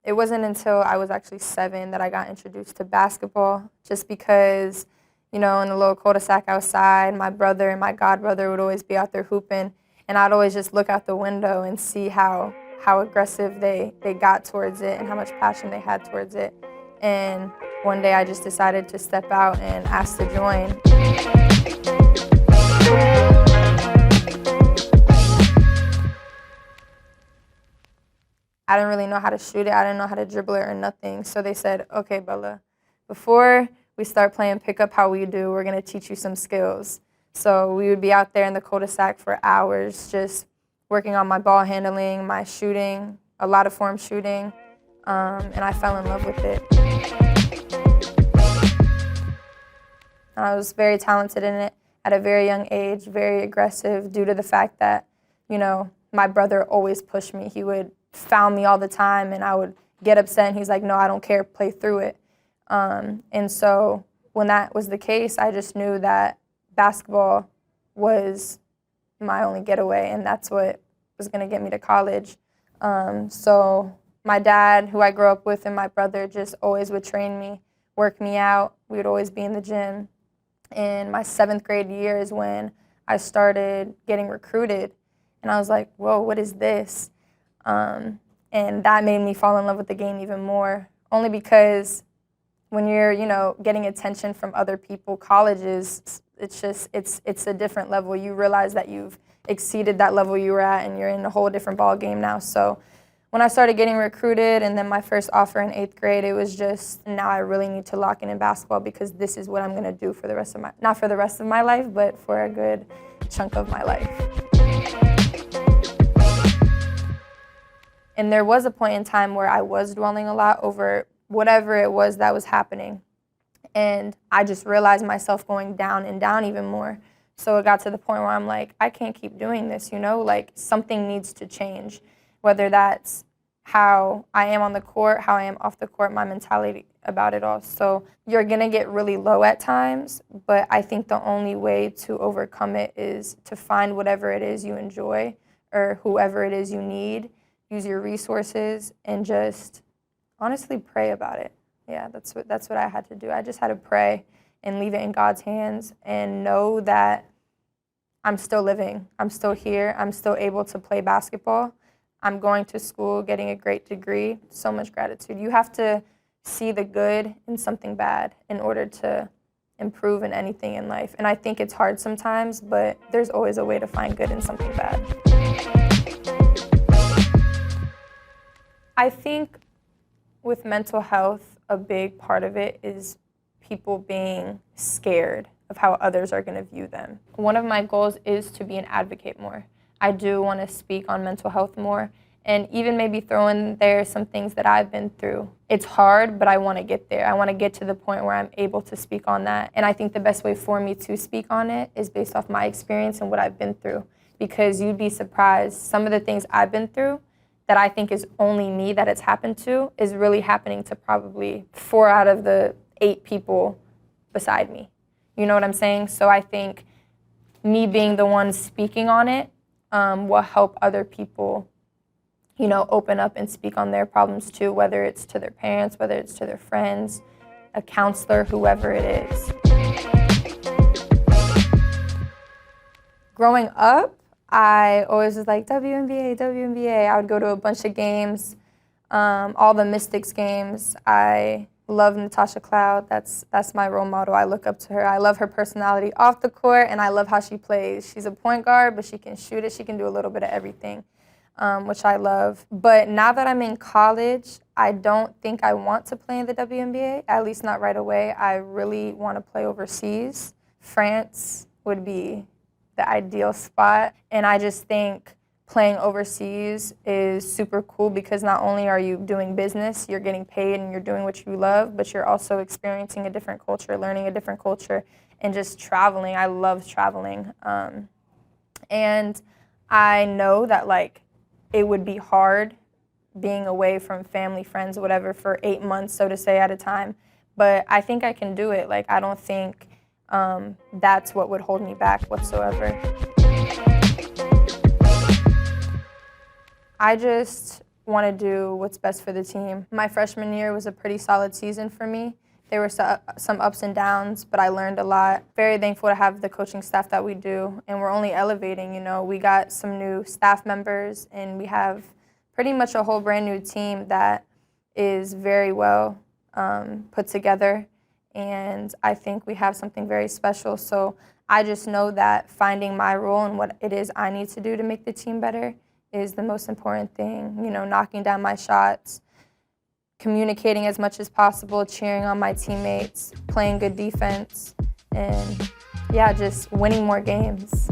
It wasn't until I was actually 7 that I got introduced to basketball, just because, in the little cul-de-sac outside, my brother and my godbrother would always be out there hooping, and I'd always just look out the window and see how aggressive they got towards it and how much passion they had towards it. And one day I just decided to step out and ask to join. I didn't really know how to shoot it. I didn't know how to dribble it or nothing. So they said, okay, Bella, before we start playing pickup how we do, we're going to teach you some skills. So we would be out there in the cul-de-sac for hours just working on my ball handling, my shooting, a lot of form shooting, and I fell in love with it. I was very talented in it at a very young age, very aggressive due to the fact that, my brother always pushed me. He would foul me all the time, and I would get upset, and he's like, no, I don't care, play through it. And so when that was the case, I just knew that basketball was my only getaway, and that's what was going to get me to college. So my dad, who I grew up with, and my brother just always would train me, work me out. We would always be in the gym. In my 7th grade year is when I started getting recruited, and I was like, whoa, what is this? And that made me fall in love with the game even more, only because when you're, getting attention from other people, colleges, it's a different level. You realize that you've exceeded that level you were at, and you're in a whole different ball game now. So when I started getting recruited, and then my first offer in 8th grade, it was just, now I really need to lock in basketball, because this is what I'm going to do for the rest of not for the rest of my life, but for a good chunk of my life. And there was a point in time where I was dwelling a lot over whatever it was that was happening. And I just realized myself going down and down even more. So it got to the point where I'm like, I can't keep doing this, like something needs to change. Whether that's how I am on the court, how I am off the court, my mentality about it all. So you're going to get really low at times, but I think the only way to overcome it is to find whatever it is you enjoy or whoever it is you need, use your resources, and just honestly pray about it. Yeah, that's what I had to do. I just had to pray and leave it in God's hands and know that I'm still living. I'm still here. I'm still able to play basketball. I'm going to school, getting a great degree. So much gratitude. You have to see the good in something bad in order to improve in anything in life. And I think it's hard sometimes, but there's always a way to find good in something bad. I think with mental health, a big part of it is people being scared of how others are going to view them. One of my goals is to be an advocate more. I do want to speak on mental health more, and even maybe throw in there some things that I've been through. It's hard, but I want to get there. I want to get to the point where I'm able to speak on that. And I think the best way for me to speak on it is based off my experience and what I've been through, because you'd be surprised. Some of the things I've been through that I think is only me that it's happened to is really happening to probably 4 out of the 8 people beside me. You know what I'm saying? So I think me being the one speaking on it will help other people, open up and speak on their problems too, whether it's to their parents, whether it's to their friends, a counselor, whoever it is. Growing up, I always was like, WNBA, WNBA. I would go to a bunch of games, all the Mystics games. I love Natasha Cloud. That's my role model. I look up to her. I love her personality off the court, and I love how she plays. She's a point guard, but she can shoot it. She can do a little bit of everything, which I love. But now that I'm in college, I don't think I want to play in the WNBA, at least not right away. I really want to play overseas. France would be the ideal spot, and I just think playing overseas is super cool because not only are you doing business, you're getting paid and you're doing what you love, but you're also experiencing a different culture, learning a different culture, and just traveling. I love traveling. And I know that it would be hard being away from family, friends, whatever, for 8 months, so to say, at a time. But I think I can do it. I don't think that's what would hold me back whatsoever. I just want to do what's best for the team. My freshman year was a pretty solid season for me. There were some ups and downs, but I learned a lot. Very thankful to have the coaching staff that we do, and we're only elevating. You know, we got some new staff members, and we have pretty much a whole brand new team that is very well put together, and I think we have something very special. So I just know that finding my role and what it is I need to do to make the team better is the most important thing. You know, knocking down my shots, communicating as much as possible, cheering on my teammates, playing good defense, and yeah, just winning more games.